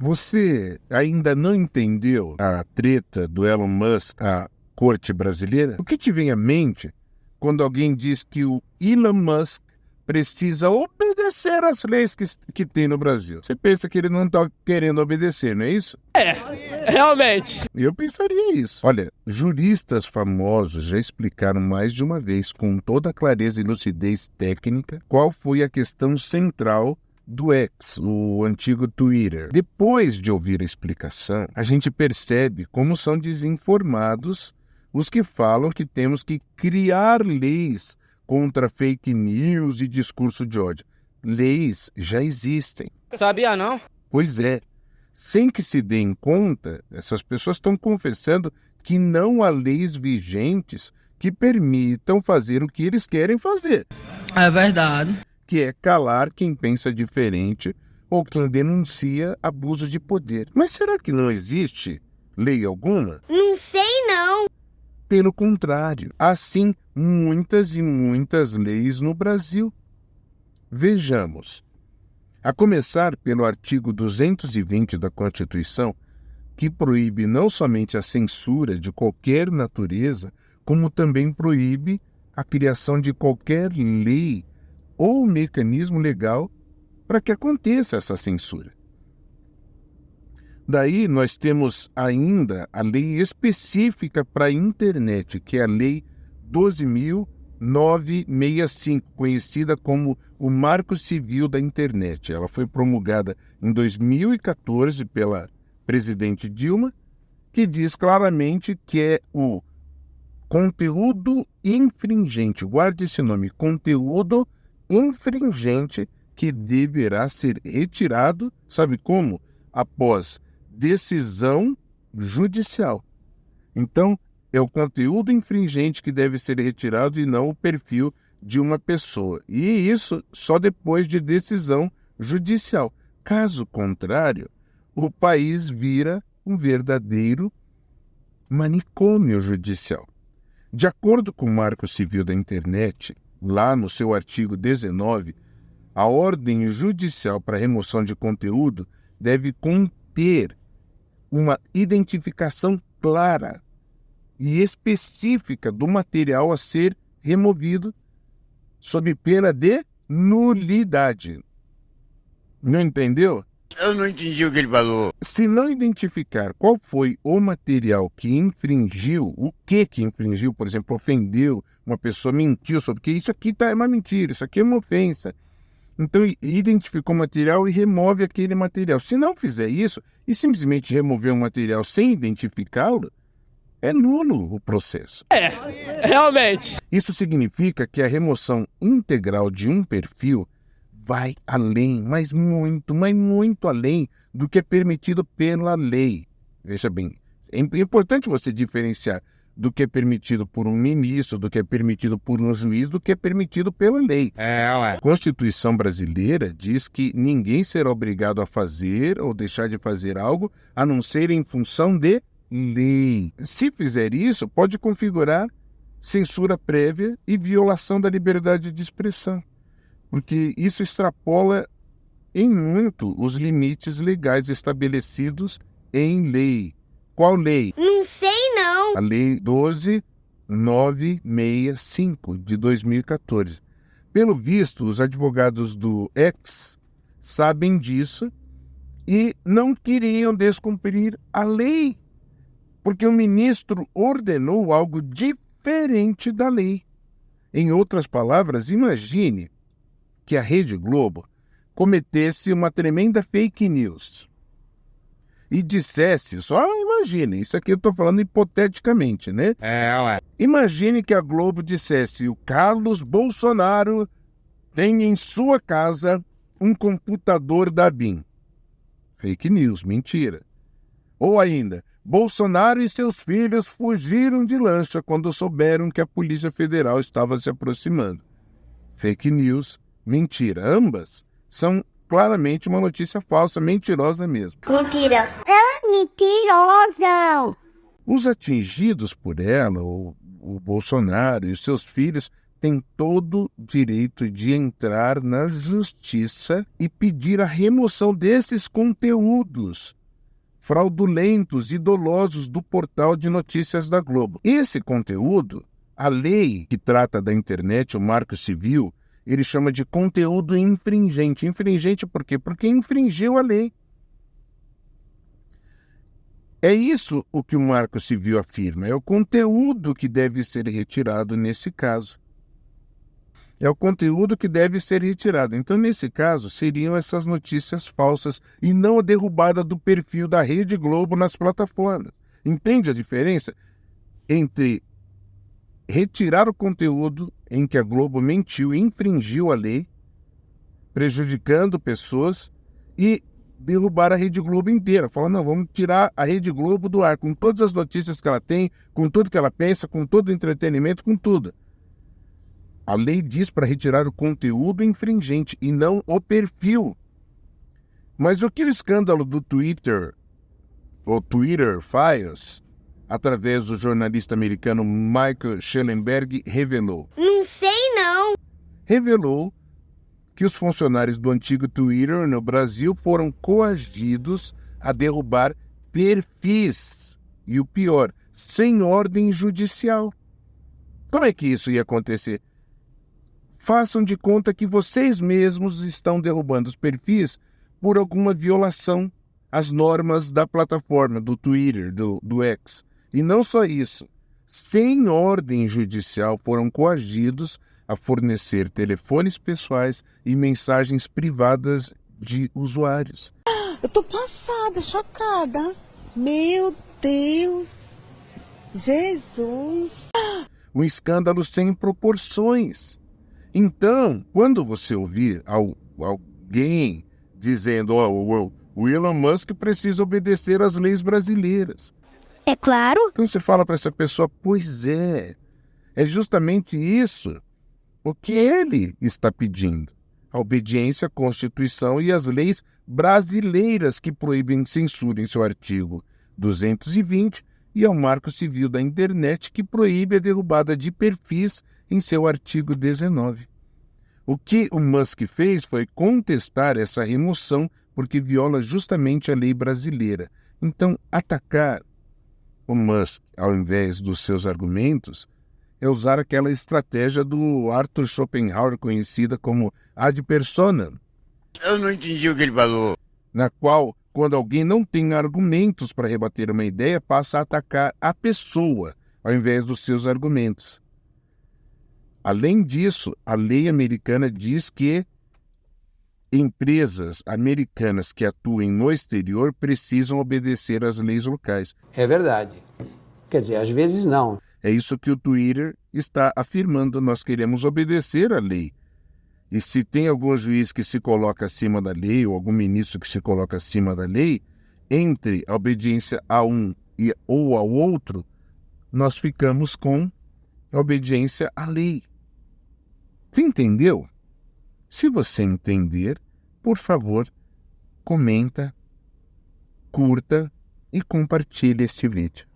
Você ainda não entendeu a treta do Elon Musk, a corte brasileira? O que te vem à mente quando alguém diz que o Elon Musk precisa obedecer às leis que tem no Brasil? Você pensa que ele não está querendo obedecer, não é isso? Realmente. Eu pensaria isso. Olha, juristas famosos já explicaram mais de uma vez, com toda a clareza e lucidez técnica, qual foi a questão central do X, o antigo Twitter. Depois de ouvir a explicação, a gente percebe como são desinformados os que falam que temos que criar leis contra fake news e discurso de ódio. Leis já existem. Sabia não? Pois é. Sem que se deem conta, essas pessoas estão confessando que não há leis vigentes que permitam fazer o que eles querem fazer. É verdade. Que é calar quem pensa diferente ou quem denuncia abuso de poder. Mas será que não existe lei alguma? Não sei não. Pelo contrário, há sim muitas e muitas leis no Brasil. Vejamos. A começar pelo artigo 220 da Constituição, que proíbe não somente a censura de qualquer natureza, como também proíbe a criação de qualquer lei ou mecanismo legal para que aconteça essa censura. Daí nós temos ainda a lei específica para a internet, que é a Lei 12.965, conhecida como o Marco Civil da Internet. Ela foi promulgada em 2014 pela presidente Dilma, que diz claramente que é o conteúdo infringente, guarde esse nome, conteúdo infringente, que deverá ser retirado, sabe como? Após decisão judicial. Então, é o conteúdo infringente que deve ser retirado e não o perfil de uma pessoa. E isso só depois de decisão judicial. Caso contrário, o país vira um verdadeiro manicômio judicial. De acordo com o Marco Civil da Internet, lá no seu artigo 19, a ordem judicial para remoção de conteúdo deve conter uma identificação clara e específica do material a ser removido, sob pena de nulidade. Não entendeu? Eu não entendi o que ele falou. Se não identificar qual foi o material que infringiu, o que infringiu, por exemplo, ofendeu uma pessoa, mentiu sobre que isso aqui é uma mentira, isso aqui é uma ofensa. Então, identificou o material e remove aquele material. Se não fizer isso e simplesmente remover o material sem identificá-lo, é nulo o processo. Realmente. Isso significa que a remoção integral de um perfil vai além, mas muito além do que é permitido pela lei. Veja bem, é importante você diferenciar do que é permitido por um ministro, do que é permitido por um juiz, do que é permitido pela lei. A Constituição brasileira diz que ninguém será obrigado a fazer ou deixar de fazer algo a não ser em função de lei. Se fizer isso, pode configurar censura prévia e violação da liberdade de expressão, porque isso extrapola em muito os limites legais estabelecidos em lei. Qual lei? Não sei não. A Lei 12.965, de 2014. Pelo visto, os advogados do X sabem disso e não queriam descumprir a lei, porque o ministro ordenou algo diferente da lei. Em outras palavras, imagine que a Rede Globo cometesse uma tremenda fake news e dissesse, só imagine, isso aqui eu estou falando hipoteticamente, né? Imagine que a Globo dissesse: o Carlos Bolsonaro tem em sua casa um computador da BIM. Fake news, mentira. Ou ainda, Bolsonaro e seus filhos fugiram de lancha quando souberam que a Polícia Federal estava se aproximando. Fake news, mentira. Ambas são claramente uma notícia falsa, mentirosa mesmo. Mentira. Ela é mentirosa. Os atingidos por ela, o Bolsonaro e os seus filhos, tem todo o direito de entrar na justiça e pedir a remoção desses conteúdos fraudulentos e dolosos do portal de notícias da Globo. Esse conteúdo, a lei que trata da internet, o Marco Civil, ele chama de conteúdo infringente. Infringente por quê? Porque infringiu a lei. É isso o que o Marco Civil afirma. É o conteúdo que deve ser retirado nesse caso. É o conteúdo que deve ser retirado. Então, nesse caso, seriam essas notícias falsas e não a derrubada do perfil da Rede Globo nas plataformas. Entende a diferença entre retirar o conteúdo em que a Globo mentiu e infringiu a lei, prejudicando pessoas, e derrubar a Rede Globo inteira? Falar, não, vamos tirar a Rede Globo do ar, com todas as notícias que ela tem, com tudo que ela pensa, com todo o entretenimento, com tudo. A lei diz para retirar o conteúdo infringente e não o perfil. Mas o que o escândalo do Twitter, o Twitter Files, através do jornalista americano Michael Schellenberg, revelou? Não sei não. Revelou que os funcionários do antigo Twitter no Brasil foram coagidos a derrubar perfis. E o pior, sem ordem judicial. Como é que isso ia acontecer? Façam de conta que vocês mesmos estão derrubando os perfis por alguma violação às normas da plataforma, do Twitter, do X. E não só isso. Sem ordem judicial, foram coagidos a fornecer telefones pessoais e mensagens privadas de usuários. Eu tô passada, chocada. Meu Deus. Jesus. Um escândalo sem proporções. Então, quando você ouvir alguém dizendo o Elon Musk precisa obedecer às leis brasileiras. É claro. Então você fala para essa pessoa, pois é justamente isso o que ele está pedindo. A obediência à Constituição e às leis brasileiras que proíbem censura em seu artigo 220 e ao Marco Civil da Internet que proíbe a derrubada de perfis em seu artigo 19. O que o Musk fez foi contestar essa remoção porque viola justamente a lei brasileira. Então, atacar o Musk, ao invés dos seus argumentos, é usar aquela estratégia do Arthur Schopenhauer, conhecida como ad personam. Eu não entendi o que ele falou. Na qual, quando alguém não tem argumentos para rebater uma ideia, passa a atacar a pessoa, ao invés dos seus argumentos. Além disso, a lei americana diz que empresas americanas que atuem no exterior precisam obedecer às leis locais. É verdade. Quer dizer, às vezes não. É isso que o Twitter está afirmando. Nós queremos obedecer à lei. E se tem algum juiz que se coloca acima da lei, ou algum ministro que se coloca acima da lei, entre a obediência a um ou ao outro, nós ficamos com a obediência à lei. Você entendeu? Se você entender, por favor, comenta, curta e compartilhe este vídeo.